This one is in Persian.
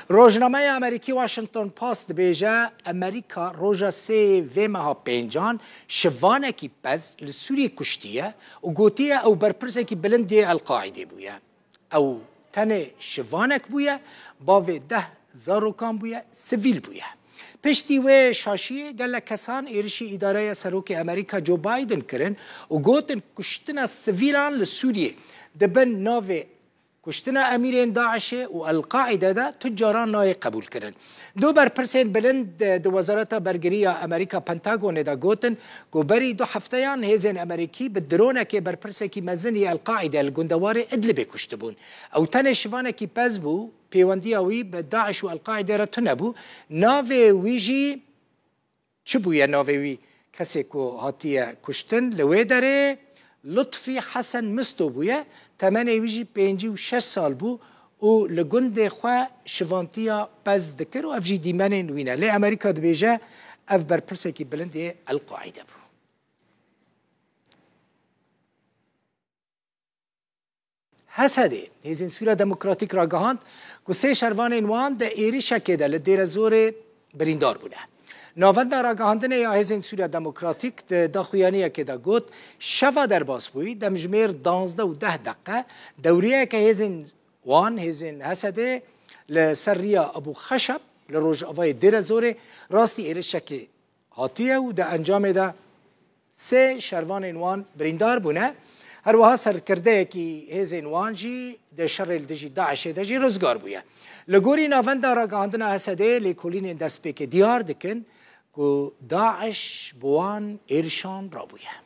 روزنامه امریکی واشنگتن پست دبیجه امریکا روژا سی ویمها پینجان شوانه کی پز لسوری کشتیه و گوتیه او برپرسه کی بلندی القاعده بویه او تنه شوانک بویه باوی 10,000 کام بویه سویل بویه پشتی و شاشیه گله کسان ایرشی اداره سروک امریکا جو بایدن کرن و گوتن کشتن سویلان لسوریه دبن ناوی کشتن امیرین داعش و القاعده ده تجاران نای قبول کردن دو برپرسین بلند دو وزارت برگری امریکا پنتاگون ده گوتن گو بری 2 هفتهان هیزن امریکی به درونه که برپرسه کی مزنی القاعده الگندوار ادلب کشته بون او تن شوانه کی پز بو پیوندی اوی به داعش و القاعده را تنبو ناوی ویجی چه بویا ناوی وی کسی کو هاتیه کشتن لوی داره لطفی حسن مستو بویا تمنی ویجی 56 سال بو و لگند خواه شوانتیا پز دکر و افجی دیمن نوینه لی امریکا دبیجه اف برپرسه کی بلنده القاعده بو حسده هزین سوره دموکراتیک را گهاند که 3 شروان انوان ده ایری شکده لدیر زور بریندار بونه ناوند را گهاندن یا هزین سوره دموکراتیک ده خویانیه که ده گوت شفا در باس بوی ده مجمیر 12 و 10 دقیقه دوریه که هزین وان هزین حسده لسریا ابو خشب لروج اوای دیر زور راستی ایری شک هاتیه و ده انجام ده 3 شروان انوان بریندار بونه هر وها سرکرده کی هزین وانجی ده شر الدجی داعش دجی روزگار بویه لگوری ناوند را گاندنا حسده لیکولین دست پیک دیار دکن که داعش بوان ایرشان را بویه